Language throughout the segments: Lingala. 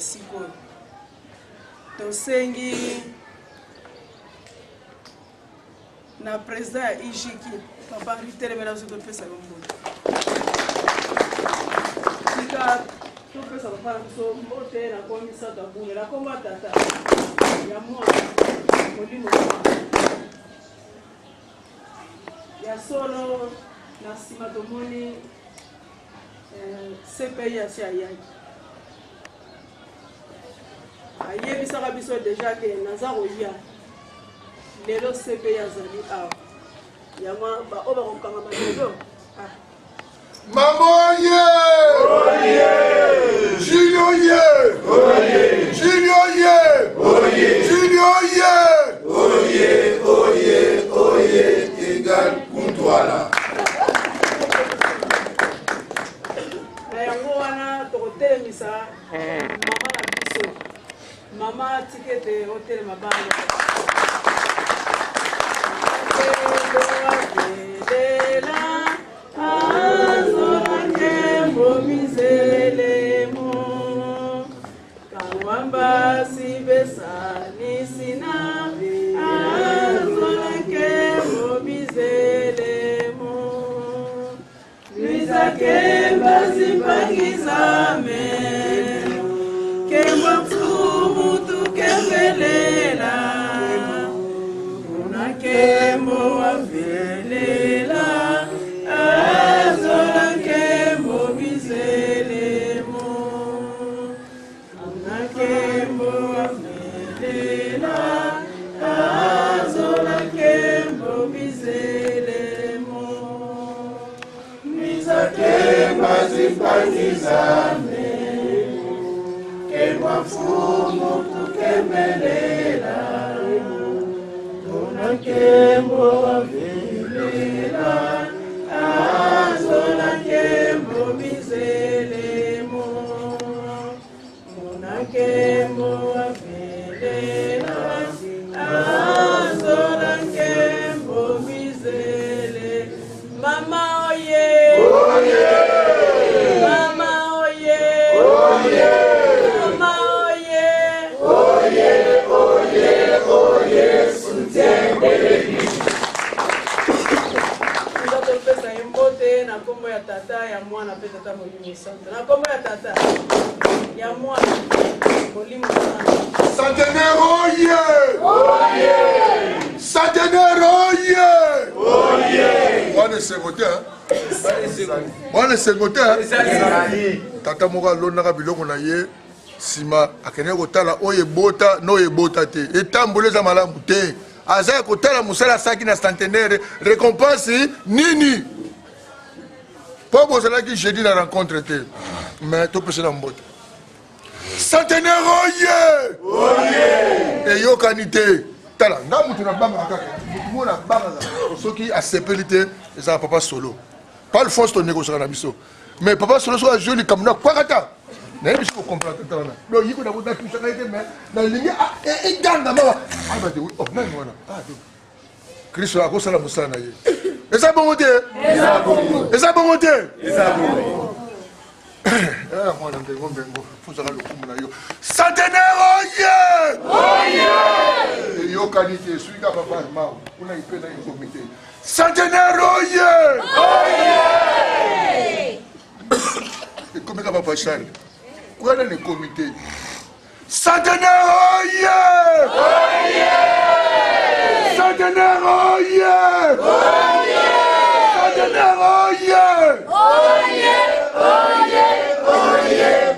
sikoyo tosengi na président ya ijiki papa ritelemela zo topesa yo mbote tika topesa papa na biso mbote na komisa tabunge na komba tata ya mwana molimo ya solo na sima tomoni CPI asi ayaki ayebisaka biso deja ke naza koya lelo CPI azali awa yango oyo bakokanga malelo Mamoye! Oye! Jinyoye! Oye! Jinyoye! Oye! Jinyoye! Oye! Oye! Oye! Égal Kuntwala. na yango wana tokotelemisa mama na biso mama tikete otelema bana Kawamba sibesa nisina azolake mobizelemo Nizake basipangizame Kemba mfumu tukevelela Unakemo wavelela Azolake mobizelemo Unakemo wavelela Azolake mobizelemo Kema zipangizame Kema mfumu tukemelela Tuna kembo wavilela Azola kembo bizelemo Muna kembo wavelela Azola kembo bizele Mama oye Oye! Mama oye Oye! Mama oye Oye! Oye! Oye! Soutien de l'Église. topesa ye mbote na kombo ya tata ya mwana mpe tata molimo santo na kombo ya tata ya mwana molimo santo Centenaire oye! Oye! Centenaire oye! Oye! Bwana sengote hein? Bwana sengote hein? Tata moko alonaka biloko na ye sima akende kotala oyo ebota no ebota te etambola eza malamu te aza kotala mosala asaki na centenaire récompense nini po bozalaki jeudi na rencontre te mais topesa na mbote centenaire oye! Oye! Eyokani te tala nga mutu na bangaka kaka mutu mo na bangaka soki asepeli te ezala papa solo pas le force tonégociaka na biso mais papa solo soki azwi likambo na kwakata nayebi soki okomprendre tala na lo yiko na natusaka ye te mais nalingi eganga mawa abate oh nani wana kristo akosala mosala na ye eza bongo te eza bongo te mwana ndengo mbengo fuzaka lokumu na yo centenaire oye! Eyokani te suika papa mao kuna ipe na komite centenaire oye! Ekomeka papa Charles kuna ne komite centenaire oye! Centenaire oye! Centenaire oye!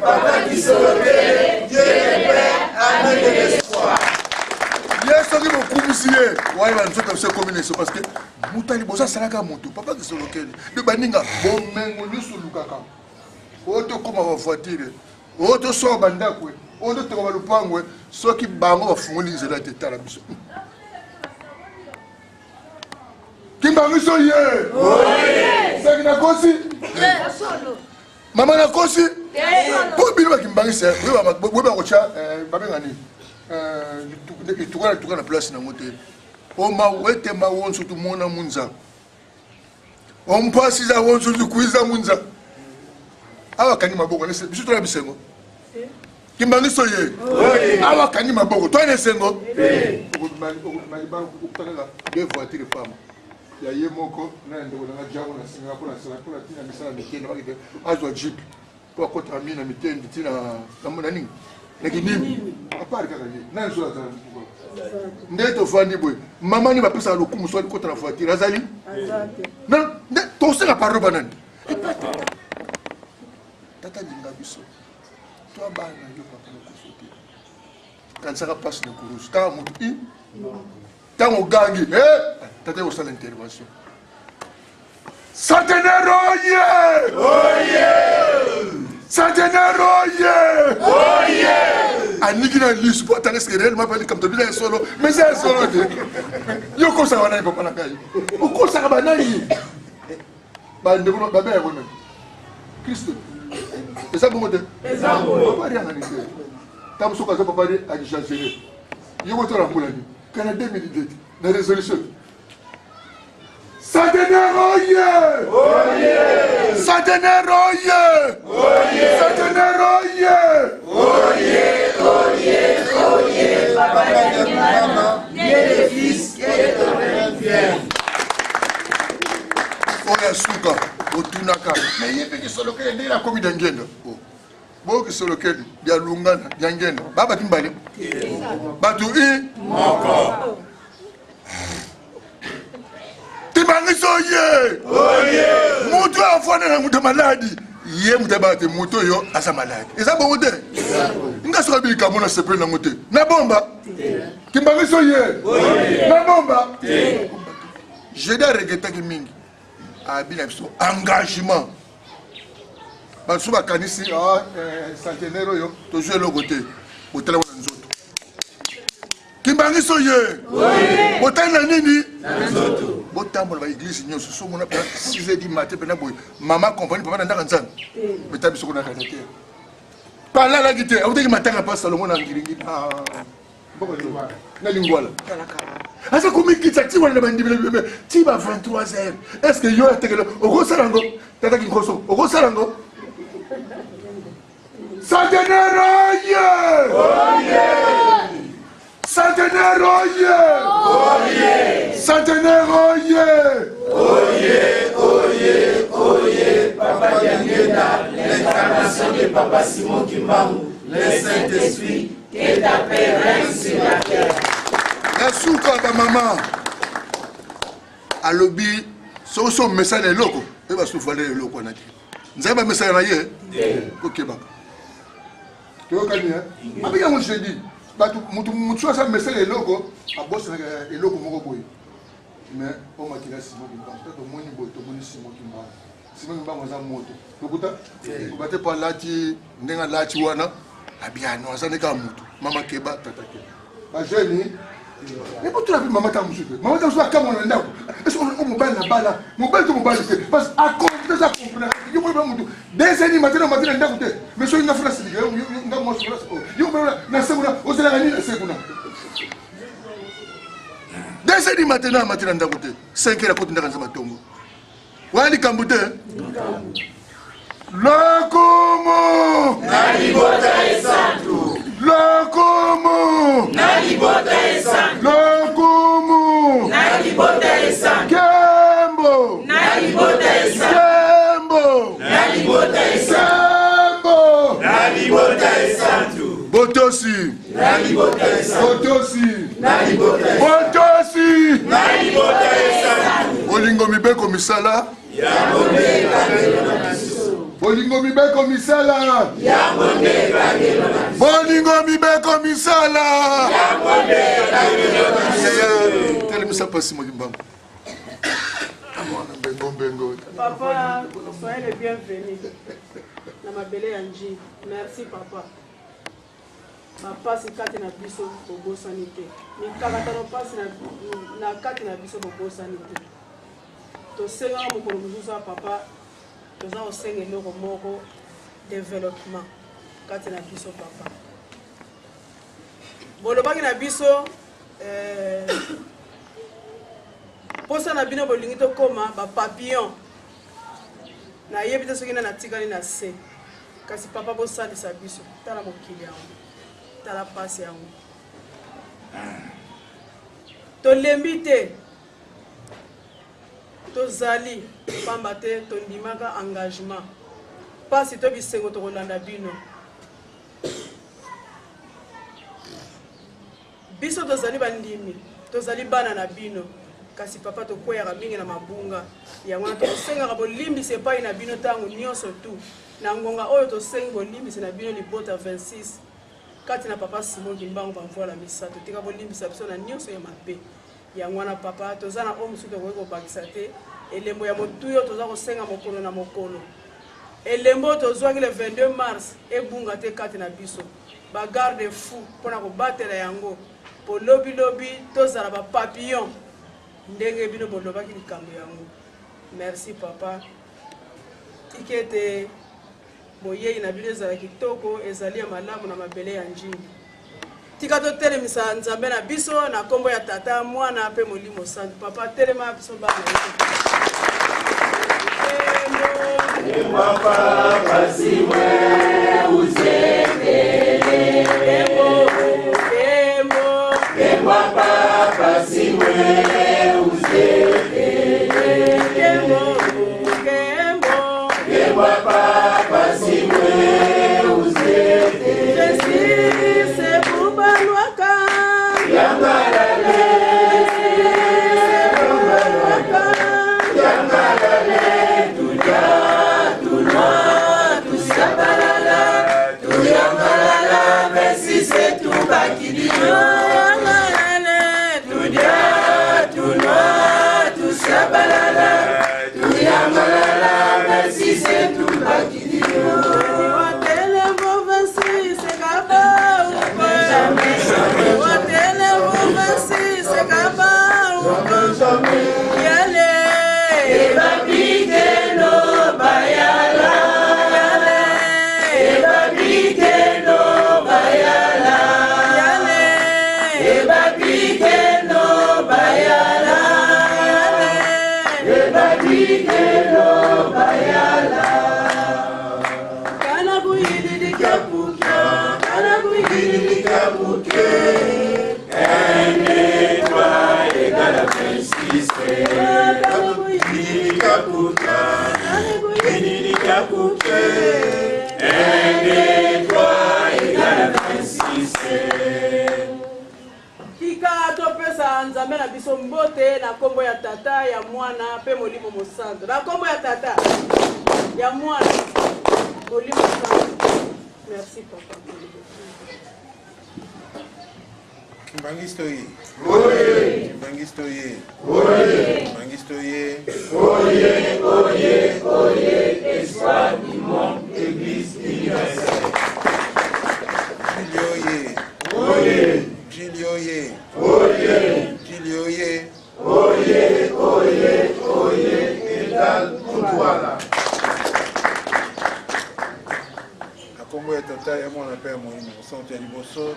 Papa qui sauve, Dieu est prêt à nous donner l'espoir. Yes, soki bokumisi ye waye banzoka biso ekomineso parce que mutali boza asalaka moto papa kisolokeli nde baninga bomengo nyonso olukaka oyo tokóma bavoitire oyo tosoka bandako oyo totoka balupango soki bango bafungoli nzela te tala biso kimbangiso ye seki nakosi mama nakosi po bino bakimbangisa boyeba kotya babengani ituka na place nango te omawete mawonso tumona munza ompasiza wonso tukuiza munza awa kangi maboko biso tola bisengo Kimbangi soye. Awa kani maboko. Toi ne sengo. Deux voitures femmes. Ya yemoko na ndo na jago na singa pour na sala pour tina misala mikene ba kite azwa jeep pour kota mina mitende tina na mona nini na kinini apart kaka ni na nzo za ndeto fandi boy mama ni ba pesa lokumu so kota na voiture azali na to se la parole banane tata dinga biso to bana yo papa no kusote kan saka passe de course ta mutu tango gangi tata osala intervention Centenaire oye! Oye! Centenaire oye! Oye! Aniki na lisu po tane skere ma pali comme to bien solo mais c'est solo yo ko sa wana papa na kai o ko sa ba nani ba ndeko ba ba wona Christ esa bongo de esa bongo papa ria ngani te tam so ka so papa ri a changer yo ko to la mbula ni kana 2018 na résolution Centenaire oye! Oye! Centenaire oye! Oye! Centenaire oye! Oye! Oye! Oye! Papa de maman, Dieu le Fils, Dieu le Père. Oya suka, otunaka. Mais yepe ki solo ke ndira komi dangenda. Bo ki solo ke dia lungana, dangenda. Baba timbale. Batu moko. Timbangiso ye! Oye! Mutu afone na mutu maladi. Ye mutu bate mutu yo asa maladi. Eza bongo te? Nga soka bilika mona sepe na mutu. Na bomba? Timbangiso ye! Oye! Na bomba? Je dois regretter que mingi. Abina biso engagement. Baso bakanisi centenaire yo to jouer le côté. Hôtel wana nzoto. Timbangiso ye! Oye! Hôtel na nini? Na nzoto. Botambo na église nyonso so mona 6h du matin pena boy mama compagnie papa ndanga nzana beta biso ko na kanaté pala la gite au teki matanga pa Salomon na ngiringi boko na lingwala asa komi kitsa ti wana bandi bele ti ba 23h est-ce que yo atekelo oko sarango tata ki khoso oko sarango Centenaire oye! Oye! Centenaire oye! Oye! Centenaire oye! Oye! Oye! Oye! Papa Yangenda, l'incarnation de Papa Simon Kimbangu, le Saint-Esprit, que ta paix règne sur la terre. La souka ba maman. Alobi, so message le loko, e ba soufale le loko na ti. Nzaba message na ye? OK ba. Tu vois kani hein? Abi ya mo je dis. Batu mutu asa message le loko, a boss na le loko moko boy. Mais on m'a dit là Simon Kimbangu, peut-être moni boy to moni Simon Kimbangu. Simon Kimbangu za moto. Lokuta? Ko bate pa lati, ndenga lati wana. Abiano azane ka mutu. Mama keba tata keba. Ba jeune et pour tout la vie maman ta musu. Maman ta musu akama na ndako. Est-ce qu'on mobile na bala? Mobile to mobile te. Parce à compter ça comprendre. Yo mo ba mutu. Des années matin na ndako te. Mais so ina frase yo nga mo so frase ko. Yo ba na seguna, o sala ngani na seguna. Des années matin na ndako te. 5 heures ko ndaka nzama tongo. Wali kambute. Lokomo Nalibota esantu Lokomo Nalibota esantu Lokomo Nalibota esantu Kembo Nalibota esantu Kembo Nalibota esantu Kembo Nalibota esantu Botosi Nalibota esantu Botosi Nalibota esantu Botosi Nalibota esantu Bolingo mibeko misala Yabonde Bolingo mibeko misala Yabonde Bolingo mibeko misala Yabonde Tell me ça passe Simon Kimbangu. Papa, soyez le bienvenu. Na mabele yanji. Merci papa. Papa si kati na biso bobosani te. Ni kakatano pasi na kati na biso bobosani te. To senga mokolo mosusu papa toza kosenga eloko moko développement kati na biso papa bolobaki na biso posa na bino bolingi tokoma bapapillon nayebi te soki na natikali na se kasi papa bosalisa biso tala mokili yango tala pasi yango tolembi te tozali pamba te tondimaka engagement pasi to bisengo tokolanda bino biso tozali bandimi tozali bana na bino kasi papa tokweyaka mingi na mabunga yango wana tosengaka bolimbisa epai na bino ntango nyonso tu na ngonga oyo tosengi bolimbisa na bino libota 26 kati na papa Simon Kimbangu bamvola misato tika bolimbisa biso na nyonso ya mabe yango wana papa toza na oyo mosusu tokoki kobakisa te elembo ya motuyo toza kosenga mokolo na mokolo elembo tozwaki le 22 mars ebunga te kati na biso bagarde fou mpona kobatela yango po lobi tozala bapapillon ndenge bino bolobaki likambo yango merci papa tike ete boyei na bino ezala kitoko ezali ya malamu na mabele ya njini tika totelemisa nzambe na biso na kombo ya tata mwana mpe molimo santu papa telema biso bana Papa pasimwe uzetele papa pasimwe uzetele papa pasimwe uzetele se bubanwaka yangalale nzambe na biso mbote na kombo ya tata ya mwana pe molimo mosantu na kombo ya tata ya mwana molimo mosantu merci papa Bangistoye. Oye. Bangistoye. Oye. Bangistoye. Oye, oye, oye, espoir du monde, église universelle. Gilioye. Oye. Gilioye. Oye. Gilioye. Oye, oye, oye, égal Koutouala. Akombo ya tata ya mwana pe ya molimo mosantu ya liboso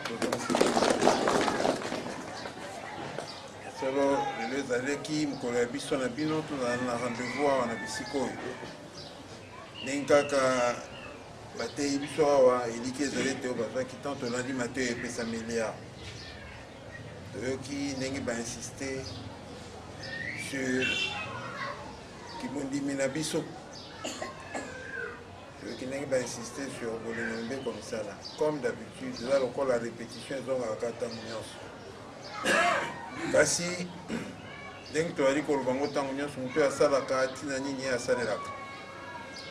solo lelo ezalaki mokolo ya biso na bino tozala na rendez-vous awa na bisika oyo ndenge kaka bateyi biso awa eliki ezali te oyo bazwaki tant tolandi mateyo epesa milliard toyoki ndenge bainsiste sur kibondimi na biso toyoki ndenge bainsiste sur bolingo mbe komisala comme d'habitude eza lokola répétition ezongaka ntango nyonso kasi ndenge tozali koloba ngo ntango nyonso moto oyo asalaka ntina nini ye asalelaka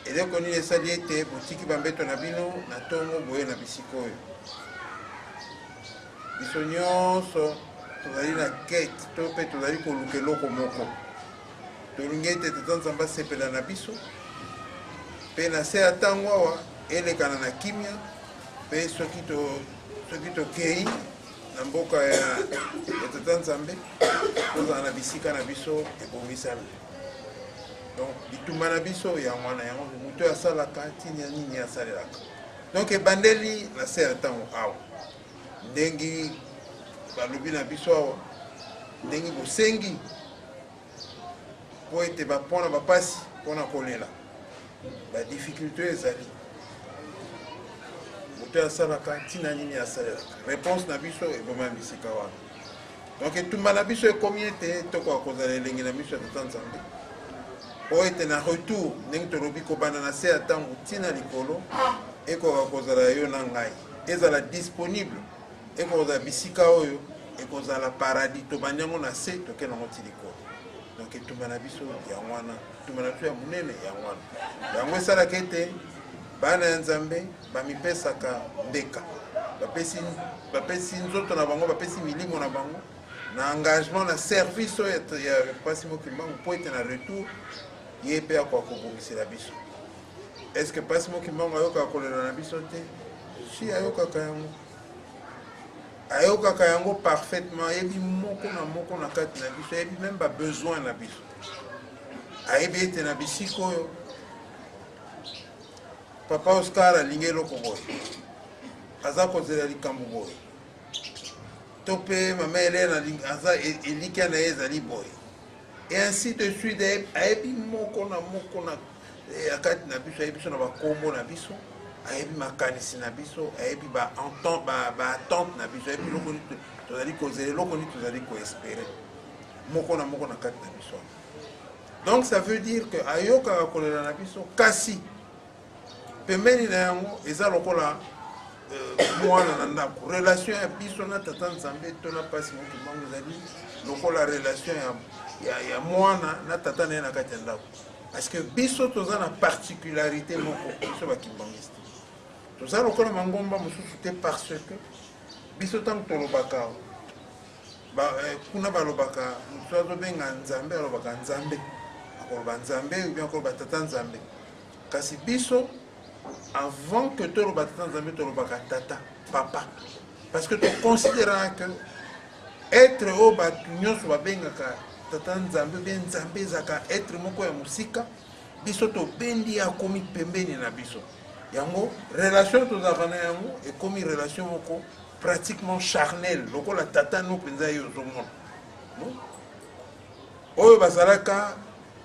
eloko nini esali ete botiki bambeto na bino na ntongo boye na bisika oyo biso nyonso tozali na kete to mpe tozali koluka eloko moko tolingi ete tata nzambe asepela na biso mpe na se ya ntango awa elekana na kimia mpe soki tokei na mboka ya tata nzambe tozala na bisika na biso ebongisami donc bitumba na biso yango wana yango moto oyo asalaka ntina nini asalelaka donc ebandeli na se ya ntango awa ndenge balobi na biso awa ndenge bosengi mpo ete bapona bapasi mpona kolela badifficulté ezali moto asalaka ntina nini asalelaka réponse na biso eboma bisika wana donc etumba na biso ekomi ete tokoka kozala elenge na miso ya tata nzambe po ete na retour ndenge tolobi kobanda na se ya ntango ntina likolo ekoka kozala yo na ngai ezala disponible ekoka kozala bisika oyo ekozala paradis tobandi yango na se tokende yango ti likolo donc etumba na biso yango wana etumba na biso ya monene yango wana yango esalaka ete bana ya nzambe bamipesaka mbeka bapesi nzoto na bango bapesi milimo na bango na engagement na service oyo ya pasi mokimbangu mpo ete na retour ye mpe akoka kobongisela biso est ce que pasi mokimbangu ayokaka kolela na biso te si ayokaka yango parfaitement ayebi moko na kati na biso ayebi même babesoin na biso ayebi ete na bisika oyo papa Oscar alingi eloko boye aza kozela likambo boye to mpe mama Helena aza elikya na ye ezali boye et ainsi de suite ayebi moko na akati na biso ayebi biso na bakombo na biso ayebi makanisi na biso ayebi baattente na biso ayebi eloko nini tozali kozela eloko nini tozali koespere moko na kati na biso donc ça veut dire que ayokaka kolela na biso kasi pembeni na yango eza lokola mwana na ndako relation ya biso na tata nzambe to na pasi mokimbangu ezali lokola relation ya mwana na tata na ye na kati ya ndako parce que biso toza na particularité moko biso bakimbangiste toza lokola mangomba mosusu te parce que biso ntango tolobaka kuna balobaka mosusu azobenga nzambe alobaka nzambe akoloba nzambe ou bien akoloba tata nzambe kasi biso avant que tu aies tata, papa. Parce que tu considères que être au batunyo soit bien tata nzambe bien nzambe zaka être moko ya musika biso to bendi ya komi pembeni na biso. Yango relation to zavana yango et comme relation moko pratiquement charnelle loko la tata no penza yo zomona. Oyo bazalaka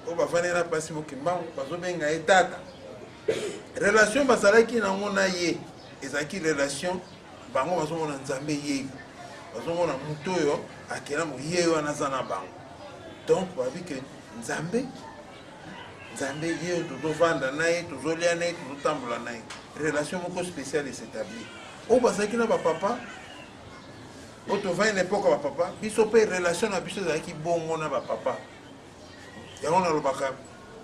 o bafanela pasi mokimbangu bazo benga etata. Relation bazalaki nango na ye ezaki relation bango bazomona nzambe ye bazomona mutu oyo akela mo ye wana za na bango donc babi ke nzambe ye tozovanda na ye tozolia na ye tozotambola na ye relation moko spéciale s'établit o bazalaki na bapapa o tova une époque bapapa biso mpe relation na biso ezalaki bongo na bapapa yango nalobaka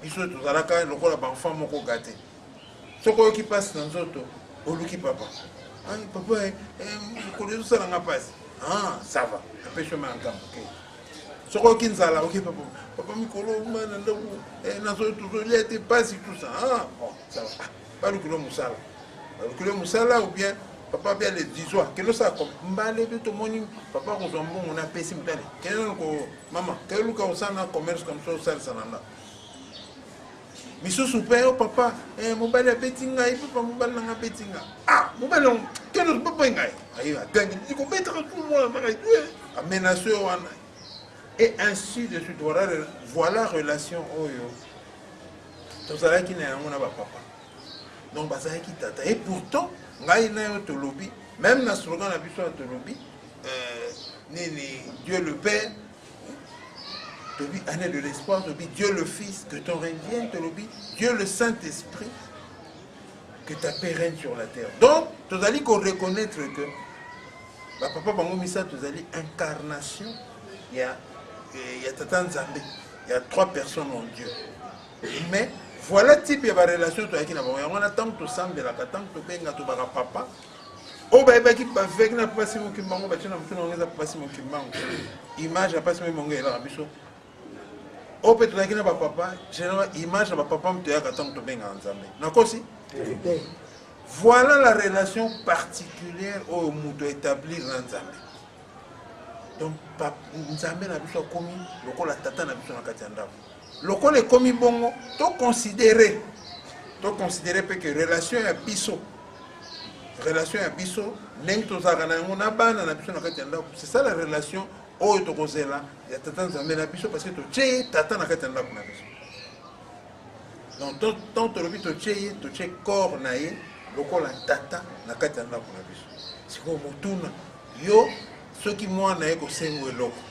biso tozalaka lokola baenfant moko gate soko oyoki mpasi na nzoto oluki papa papa mikolo ezosalanga mpasi ça va apesho ma nkambo soko oyoki nzala oki papa mikolo na ndako nazo tozolia te mpasi tout ça bon ça va balukilo mosala ou bien papa bien les 10 jours kelo sa comme mbale pe tomoni papa kozwa mbongo na pesi mutale kelo ko mama kelo ka osana commerce comme ça osalisa na ndako misusu mpe o papa mobali abeti ngai papa mobali nanga abeti nga mobali keno papa ngai ayi agangi dikobetaka tout le monde amenace wana et ainsi de suite voilà relation oyo tozalaki na yango na bapapa donc bazalaki tata et pourtant ngai na yo tolobi même na slogan na biso ya tolobi nini Dieu le Père Tobi, année de l'espoir, Tobi, Dieu le Fils, que ton règne vienne, Tobi, Dieu le Saint-Esprit, que ta paix règne sur la terre. Donc, tu as dit qu'on reconnaître que, papa Bangomisa, tu as dit incarnation, il y a Tata Nzambe, il y a 3 personnes en Dieu. Mais, voilà le type de relation, tu as dit, on attend que tu sembles, tu attends que tu benga, tu vas papa. Oh, bah, qui va faire na pasi mo kimbango, bah, tu n'as pas pasi mo kimbango. Image à pasi mo mongo et la biso. Oh, peut-être que na papa, généralement image à papa me te ya katang to benga nzambe. Nakosi? Voilà la relation particulière au muto établir na nzambe. Donc nzambe na biso komi lokola tata na biso na katanda. Lokola komi bongo, to considérer que relation ya biso relation ya biso ndenge tozalaka na yango na bana na biso na kati ya ndako c'est ça la relation oyo tokozela ya tata nzambe na biso parce que totie tata na kati ya ndako na biso donc tant tolobi totie ye totie corps na ye lokola tata na kati ya ndako na biso sikoyo motuna yo soki mwana ye kosengo eloko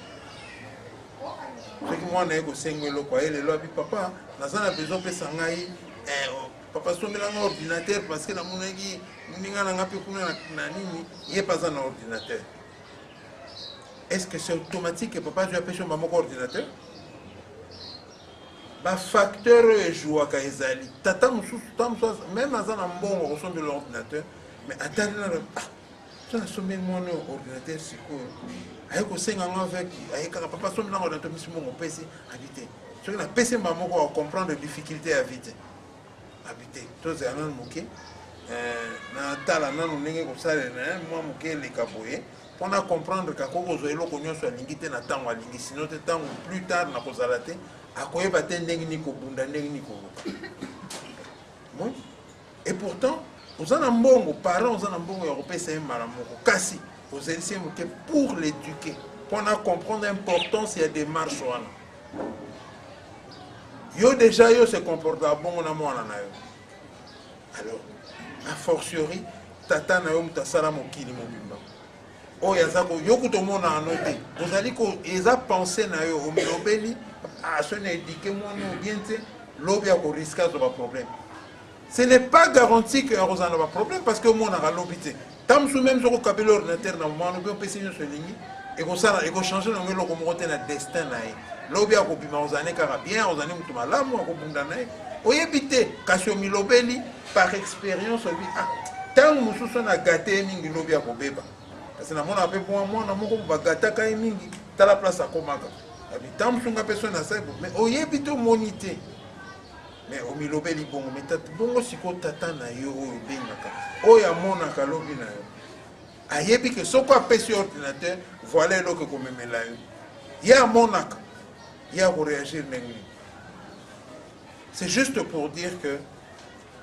soki mwana ye kosengo eloko aye lelo abi papa naza na besoin opesa ngai papa sombelanga ordinateur parce que namonaki ninga na nga mpe kuna na nini ye mpe aza na ordinateur. Est-ce que c'est automatique que papa doit appeler maman ordinateur? Ba facteur jouaka ezali. Tata mususu même dans un bon ressemble l'ordinateur, mais attendez là ça a sommé mon ordinateur c'est quoi? Avec au 5 ans avec avec papa somme là ordinateur mais mon PC habité. Ce que la PC maman ko comprendre les difficultés à vite. Habité. Tous les années moké na tala na ndenge ko sala na moi moké les kaboye. Pour comprendre que quand vous avez l'occasion de l'ingiter na tango alingi sinon te tango plus tard na kozala te akoye ba te ndenge ni ko bunda ndenge ni ko bon et pourtant vous en mbongo parents vous en mbongo européen malamoko kasi vous essayez que pour l'éduquer pour comprendre l'importance et des marches wana yo déjà yo se comporte bon na mwana na yo alors a fortiori tata na yo mutasala mokili mobimba oyo azako yokuto mona anote ozali ko eza pensé na yo omilobeli a sone éduquer mwana bien te lobi ko risque de problème. Ce n'est pas garanti que vous en avez problème parce que mon a l'obité. Tant que même sur le cabine ordinateur dans le moment où on peut signer sur ligne et qu'on ça et qu'on change dans le locomotive na destin na lobi a ko bima ozane kara bien ozane mutu malamu ko bundana o yebite kasi omilobeli par expérience obi ah tant mususu na gâté mingi lobi a ko beba. Parce que na mona pe pour moi na moko ba gata kai mingi ta la place a komaka habitant musunga personne na ça mais oyebi to monité mais omilobeli bongo mais bongo siko tata na yo oyo bengaka oyo amonaka lobi na yo ayebi que soko apesi ordinateur voilà eloko komemela yo ye amonaka ye akoréagir ndenge nini. C'est juste pour dire que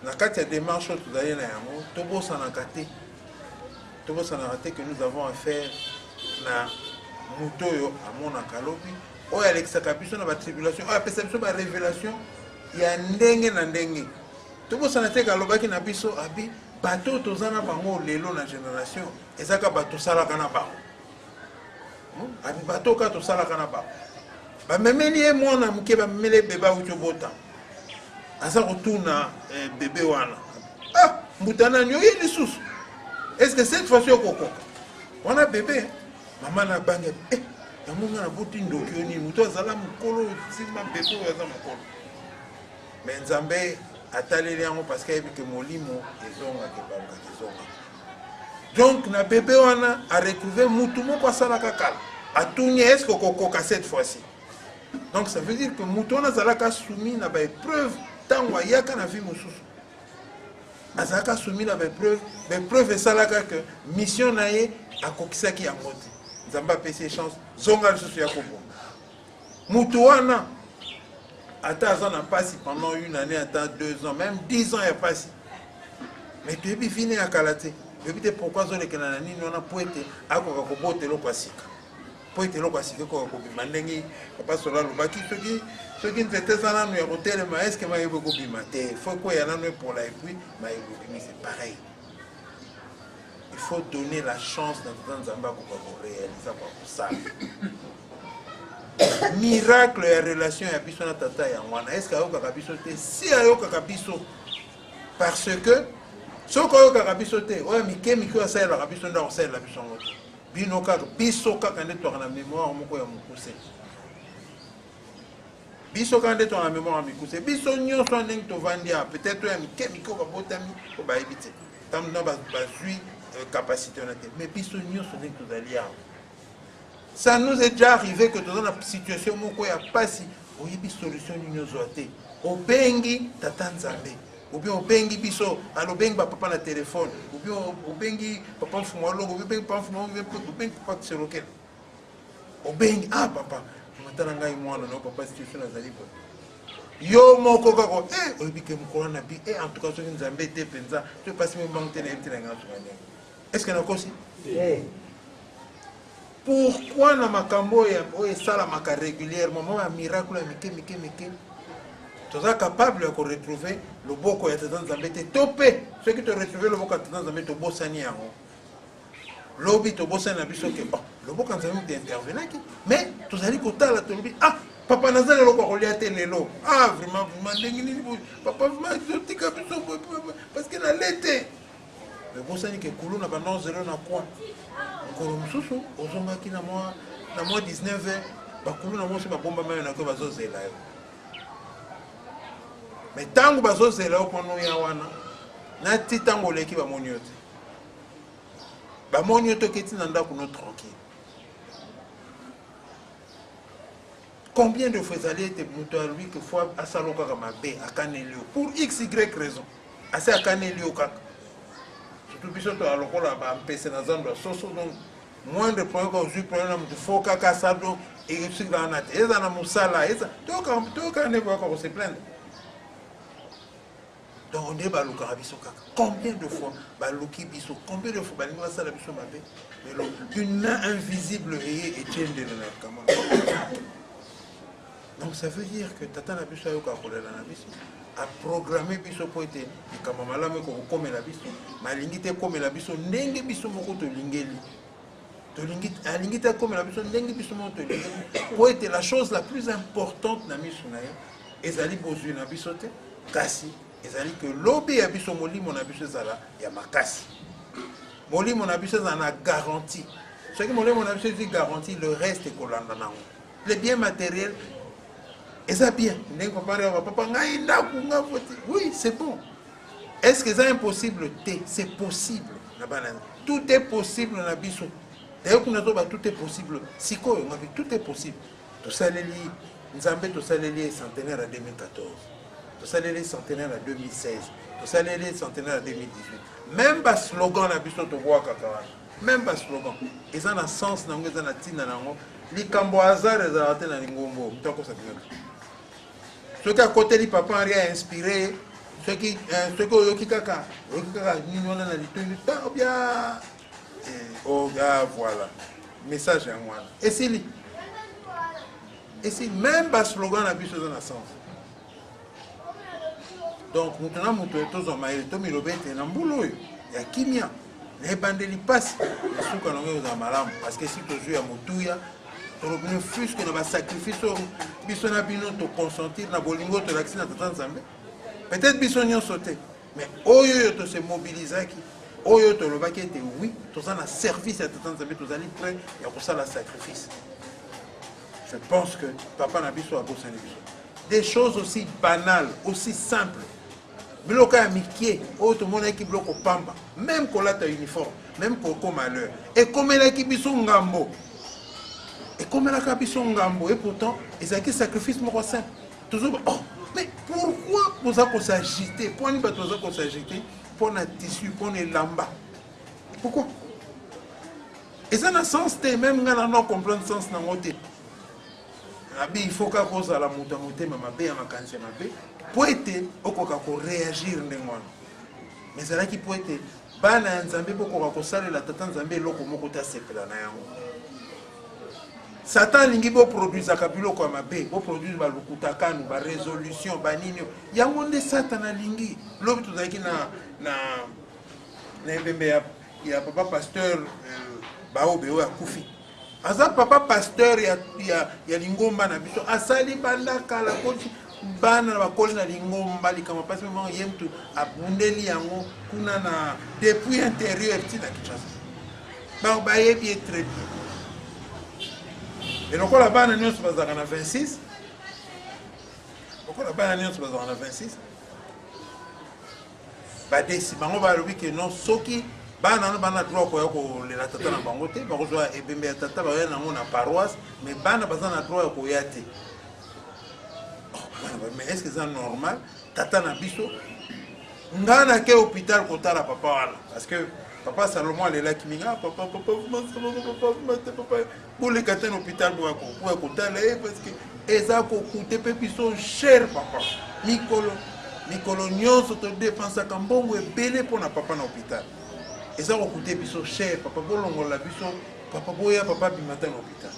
na kati ya démarche oyo tozali na yango tobosanaka te que nous avons affaire na moto oyo amonaka lobi oyo alekisaka biso na batribulation oyo apesa biso barévélation ya ndenge na ndenge tobosana te kalobaki na biso abi bato tozana bango lelo na génération ezaka bato salaka na bango abi bato ka tosalaka na bango bamemeli ye mwana moke bamemeli bebe auti obota aza kotuna bebe wana ah mbutanani oye lisusu. Est-ce que cette fois-ci on a bébé maman na bange yamunga na buti ndoki oni muto azala mukolo sima bébé oza mukolo mais nzambe ataleli yango parce que que molimo ezonga ke banga ezonga donc na bébé wana a retrouvé mutu moko asala kakala atuni est-ce que kokoka cette fois-ci donc ça veut dire que mutu wana azalaka soumis na ba épreuve tango yaka na vie mosusu azaka soumis na preuve esalaka que mission na ye akokisaki yango te nzambe apesi chance zonga lisusu ya kobonga mutu wana ata aza na mpasi pendant une année ata 2 ans même 10 ans ya mpasi mais toyebi vine ya kala te toyebi te pourquoi azolekela na nini wana po ete akoka kobota eloko ya sika po ete eloko ya sika ekoka kobima ndenge papa sola alobaki soki nzete eza nano ya kotelema eske mayebe kobima te faut koya nano epola epuis mayebe kobimi c'est pareil. Il faut donner la chance dans nzambe akoka koréalisa kwa kosala miracle ya relation ya biso na tata ya wana eske ayokaka biso te si ayokaka biso parce que soki ayokaka biso te oyo mike oyo asalelaka biso nde akosalela biso yango te bino kaka biso kaka nde twaka na mémoire moko ya mokuse biso kaka nde twaka na mémoire ya mikuse biso nyonso ndenge tovandi ya peut-être oyo ya mike oyo babotami po bayebi te ntango na bazwi capacité on a été mais biso nyonso ndenge tozali awa ça nous est déjà arrivé que dans une situation moko ya pasi oyebi solution nyonso te obengi tata nzambe ou bien obengi biso alobengi papa na téléphone ou bien obengi papa mfumu alongo ou bien papa mfumu obengi papa kiselokela obengi ah papa matala ngai mwana na papa situation nazali po yo moko kako oyebi ke mokolo na bi en tout cas soki nzambe te penza to pasi membango te na yebi te na ngai tukanya est-ce que nakosi pourquoi na makambo oyo esalamaka régulièrement moko ya miracle ya mike Tu es capable de retrouver le boko ya tata nzambe te topé ceux qui te retrouver le boko ya tata nzambe to bosani yango lobi to bosani na biso ke bon le boko nzambe te intervenaki mais tozali kotala to lobi ah papa nazali loko kolia te lelo ah vraiment ndenge nini papa vraiment tika biso parce que na lete le bosani ke kulu na bandon zelo na quoi nkolo mususu ozongaki na moi 19h bakulu na moi se babomba mayo na ko bazozela yo. Mais tant que bazo c'est là pour nous yawana na ti tango leki ba moniote keti nanda kuno tranquille. Combien de fois allez te muto à lui que fois à saloka kama be akanelio pour xy raison assez akanelio kaka surtout biso to alokola ba mpese na zando soso donc moins de points que je prends na muto foka ka sado et sur la nate eza na musala eza to ka ne va ko se plaindre. Donc on est balouka rabiso kaka. Combien de fois balouki biso, combien de fois balinga sala biso mabe, mais une main invisible et Etienne de la. Donc ça veut dire que tata na biso yoka kolela na biso a programmé biso pour être kama malame ko comme la biso, malingi te comme la biso ndenge biso moko to lingeli. To lingi te comme la biso ndenge biso moko to lingeli. Pour être la chose la plus importante na miso na yo, ezali bozu na biso te, kasi ezali que lobi ya biso molimo na biso ezala ya makasi molimo na biso ezala na garantie ce qui molimo na biso ezali garantie le reste ekolanda nango les biens matériels eza bien ndenge papa ngai ndaku nga voti oui c'est bon est-ce que c'est impossible c'est possible na bana tout est possible na biso d'ailleurs kuna to ba tout est possible sikoyo ngabi tout est possible to saleli nzambe to saleli centenaire à 2014 to saleli centenaire à 2016 to saleli centenaire à 2018 même ba slogan na biso to boa kaka même ba slogan eza na sens nango eza na tina nango likambo hasard eza te na lingombo mtako sa bien ceux qui à côté li papa a inspiré ceux qui oyoki kaka nini wana na litondi ta bien oh gars voilà message en moi et si même ba slogan na biso eza na sens. Donc, nous avons tous en maïs, tous les bêtes, en boulot, il y a kimia. Les bandeli passent, les sous qu'on a malam, parce que si tu joues à Moutouya, tu as plus que le sacrifice, bisona bino te consentir, na bolingo te l'accès à ta zambé. Peut-être bisonio sauté, mais oyo te se mobiliser qui, oyo te le baquet était oui, tu as un service à ta zambé, tu as allé prêt, il y a pour ça le sacrifice. Je pense que papa n'a biso à bosser des choses aussi banales, aussi simples. Bloc à Mickey, autre monde qui bloque au pamba, même qu'on a ta uniforme, même qu'on a malheur. Et comme elle a qui bisou ngambo. Et comme elle a qui bisou ngambo. Et pourtant, ils ont qui sacrifice moi simple. Toujours, oh, mais pourquoi vous avez s'agiter? Pourquoi vous avez s'agiter? Pour un tissu, pour un lamba. Pourquoi? Et ça n'a pas sens, même quand on a compris le sens dans le côté. Il faut que vous ayez la moutamoute, ma cancer, pour être au réagir mais c'est là qui peut être bana nzambe pour ko sala la tata nzambe loko moko ta sepela na yango Satan lingi bo produire kabilo kwa mabe bo produire ba lukuta kanu ba résolution ba nini yango nde Satan lingi lobi tuzaki na mbembe ya papa pasteur baobe o akufi aza papa pasteur ya lingomba na biso asali banda kala koti bana bakoli na lingomba likama pasi mama yemtu abundeli yango kuna na depuis intérieur tina Kinshasa ba yebi très bien et donc la bana nyonso bazaka na 26 pourquoi la bana nyonso bazaka na 26 ba desi bango ba lobi que non soki bana no bana droit ko lela tata na bango te ba kozwa ebembe ya tata ba yana na paroisse mais bana bazana droit ko yate. Mais est-ce que c'est normal? Tata na biso ngana ke hôpital kota la papa wala parce que papa Salomon est là qui minga papa pour les katana hôpital pour kota là parce que eza ko coûter pe biso cher papa mikolo nyonso to dépense ka mbongo ebele pour na papa na hôpital eza ko coûter biso cher papa bolongo la biso papa boya papa bimata na hôpital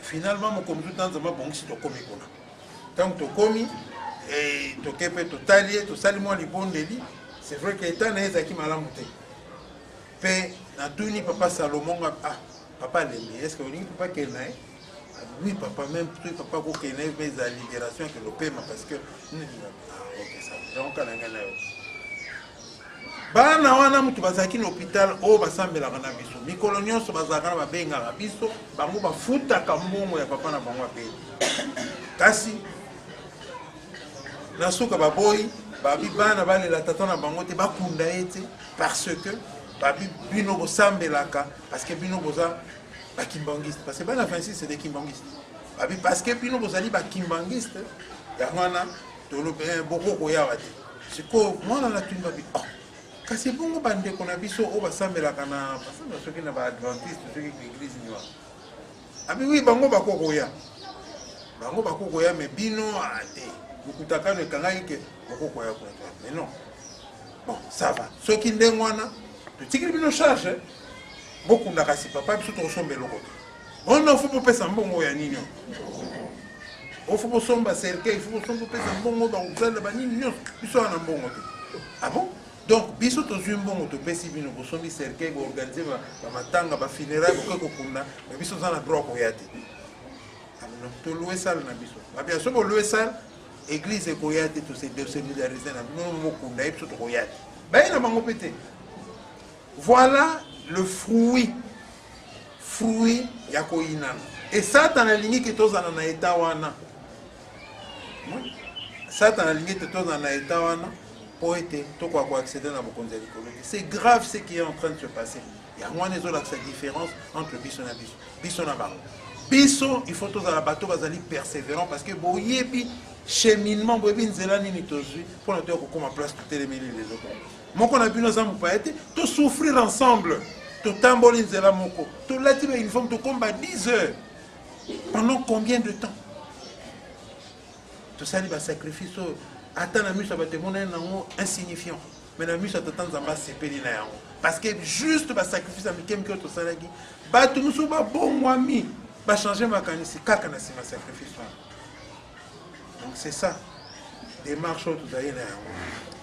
finalement mon comme tout dans ma banque si to komikona tant que tokomi et tokepe totali tosali mwa libondeli c'est vrai que état na ezaki malamu te pe natuni papa Salomon papa Lembi est-ce que olingi papa kenae oui papa même tout papa ko kenae mais la libération que le paiement parce que ok ça donc kana ngana yo bana wana mutu bazaki na hôpital o basambelaka na biso mikolo nyonso bazalaka na babengaka biso bango bafutaka mbongo ya papa na bango apeli kasi na suka baboyi babi bana balela tata na bango te bakunda ye te parce que babi bino bosambelaka parce que bino boza bakimbangiste parce que bana 26 c'est des kimbangistes babi parce que bino bozali bakimbangiste ya wana tolobe bokoko yawa te siko mwana na tuni babi kasi bongo bandeko na biso o basambelaka na basambela soki na baadventiste soki l'église niwa abi oui bango bakokoya mais bino te bokutaka no ekangaki ke bokokoya kuna mais non bon ça va soki ndenge wana totikili bino charge bokunda kasi papa biso tokosomba eloko te ona ofo bopesa mbongo ya nini ofo bosomba cercueil ifo bosomba bopesa mbongo bakosalela banini nyonso biso wana mbongo te ah bon donc biso tozwi mbongo topesi bino bosombi cercueil boorganize bamatanga bafunérailles bokoki kokunda mais biso toza na droit koya te toloue sale na biso babia so boloue sale église ekoya te tosolidarize na bino mokunda ye biso tokoya te baye na bango mpe te voilà le fruit ya koyinana et Satan alingi ke tozala na eta wana Satan alingi te tozala na eta wana po ete tokoka koaccéder na bokonzi ya likolo te c'est grave ce qui est en train de se passer yango wana ezolakisa différence entre biso na biso biso na bango biso il faut tozala bato bazali persévérant parce que boyebi cheminement boyebi nzela nini tozwi mpona toya kokoma place totelemeli lezoko moko na bino aza mopaya te tosouffrir ensemble totamboli nzela moko tolati bauniforme tokomba 10 heures pendant combien de temps tosali basacrifice oyo ata na miso ya bato emona ye nango insignifiant mais na miso ya tata nzambe asepeli na yango parce que juste basacrifice ya mike mike oyo tosalaki bato mosusu babongwami bachange makanisi kaka na nsima sacrifice wana donc c'est ça démarche oyo tozali na yango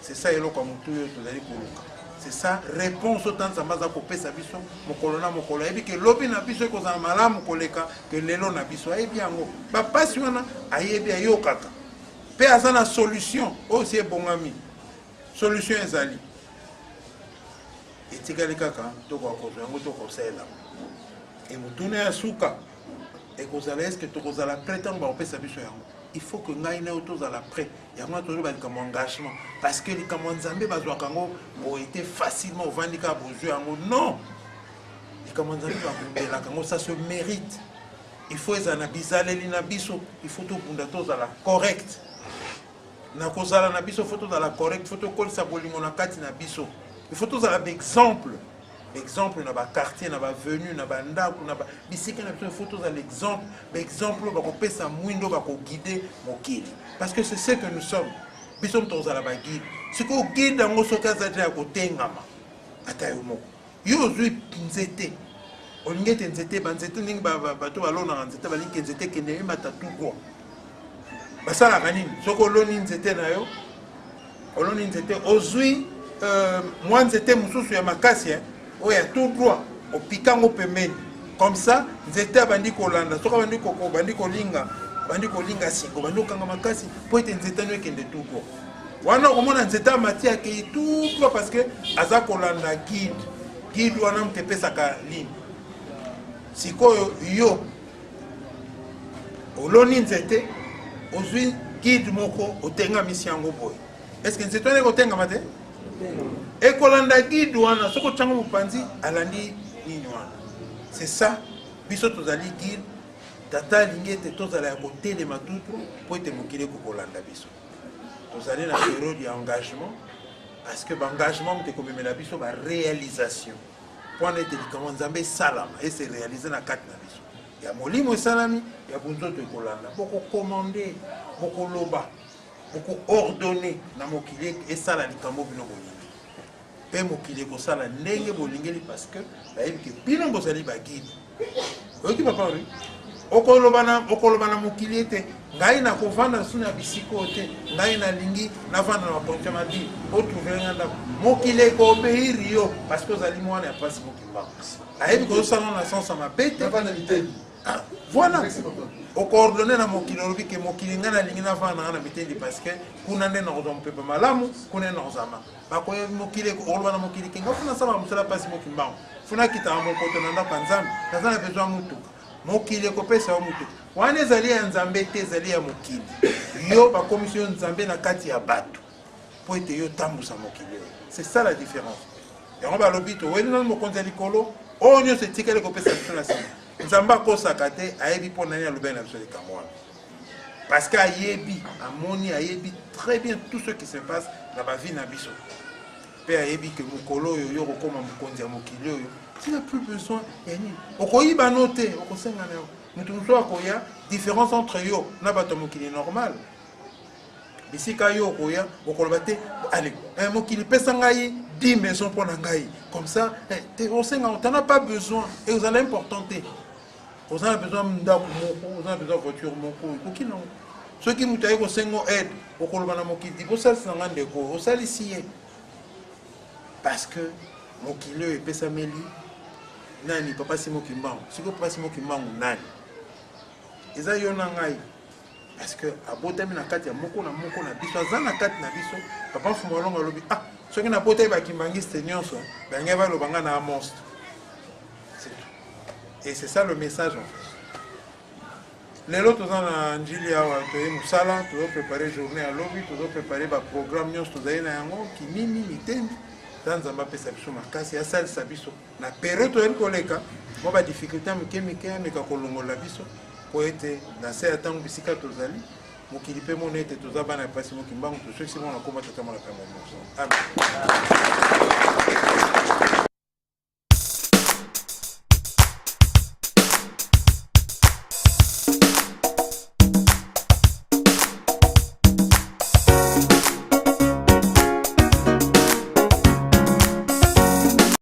c'est ça eloko ya motu oyo tozali koluka c'est ça réponse oyo nzambe aza kopesa biso mokolo na mokolo ayebi ke lobi na biso ekozala malamu koleka ke lelo na biso ayebi yango bapasi wana ayebi ayokaka mpe aza na solution oyo si ebongami solution ezali etikali kaka tokoka kozwa yango tokosalela emotuna ya suka ekozala eske tokozala prêt ntango bakopesa biso yango il faut que ngai na yo tozala prêt yango tozo balikambo engagement parce que likambo ya nzambe bazwaka yango boete facilement ovandi kaka bozwi yango non likambo ya nzambe babundelaka yango ça se mérite il faut ezala na bizaleli na biso il faut tobunda tozala correct na kozala na biso faut tozala correct faut tokolisa bolingo na kati na biso il faut tozala d'exemple exemple na quartier na venu na ndako na bisika na biso faut tozala l'exemple exemple bakopesa mwindo bakoguider mokili parce que c'est ce que nous sommes biso tozala baguide siko guide yango soki aza ya kotengama ata yo moko yo ozwi nzete olingi ete nzete banzete ndenge bato balonaka nzete balingi nzete kende emata tukwa basalaka nini soki oloni nzete na yo oloni nzete ozwi mwa nzete mosusu ya makasi oyo ya tout droit opikango pembeni comme ça nzete abandi kolanda soki bandi kolinga singo bandi kokanga makasi po ete nzete ano ekende tout droit wana okomona nzete amati akei tout droit parce que aza kolanda guide wana moto epesaka ligne sikoyo yo oloni nzete ozwi guide moko otengamisi yango boye est-ce que nzete wana ekotengama te ekolanda guide wana soko tyango mopanzi alandi nini wana c'est ça biso tozali guide tata alingi ete tozala ya kotelema tutu po ete mokili ekokolanda biso tozali na période ya engagement parce que baengagement moto ekomemela biso baréalisation mpona ete likambo nzambe esalama ese réalise na kati na biso ya molimo esalami ya bunzoto ekolanda bokokomande bokoloba bokoordonne na mokili esala likambo bino bolingi mpe mokili ekosala ndenge bolingeli parce que bayebi ke bino bozali baguide oyoki papa oi okoloba na mokili ete ngai na kovanda suna bisiko te ngai na lingi na vanda na poncha madi otrouver nganda mokile ko beiri yo parce que ozali mwana ya pasi mokimba ayebi ko sala na sens ma bête voilà au coordonné na mokili olobi ke mokili nga na lingi na vanda na bitendi parce que kuna nde na kozompe pa malamu kuna na ozama bakoye mokili ko oloba na mokili ke ngafuna sala musala pasi mokimba funa kita mokoto na ndapa nzambe nazana besoin mutuka mokili ekopesa mutu wana ezali ya nzambe te ezali ya mokili yo bakomisi yo nzambe na kati ya bato po ete yo tambusa mokili oyo c'est ça la différence yango balobi toweni nano mokonzi ya likolo oyo nyonso etikali ekopesa biso na nsima nzambe akosaka te ayebi mpo nani alobeli na biso likambo wana parce que ayebi amoni ayebi très bien tout ce qui se passe na bavi na biso mpe ayebi ke mokolo oyo yo kokoma mokonzi ya mokili oyo tu n'as plus besoin ya nini okoyiba no te okosengana yo mutu mosusu akoya différence entre yo na bato mokili normal bisika yo okoya okoloba te allez mokili pesa ngai 10 maisons mpo na ngai comme ça osengana t'en as pas besoin et ozala important te ozala besoin ndako moko ozala besoin voiture moko okoki nango soki mutu aye kosengo aide okoloba na mokili bosalisa nga ndeko osalisi ye parce que mokili oyo epesameli nani papa simo kimbangu siko papa simo kimbangu nani eza yo na ngai parce que abotami na kati ya moko na biso aza na kati na biso papa Fumolongo alobi soki na botami bakimbangiste nyonso bangai baloba nga na monstre et c'est ça le message en fait lelo toza na njili awa toye mosala tozoprépare journée ya lobi tozoprépare baprogramme nyonso tozali na yango kinini mitembi nzambe apesa biso makasi asalisa biso na période toyeli koleka mwa badifficulté ya mike ameka kolongola biso po ete na se ya ntango bisika tozali mokili mpe mona ete toza bana ya pasi mokimbangu tosoki simona komba tata mona pema moso amen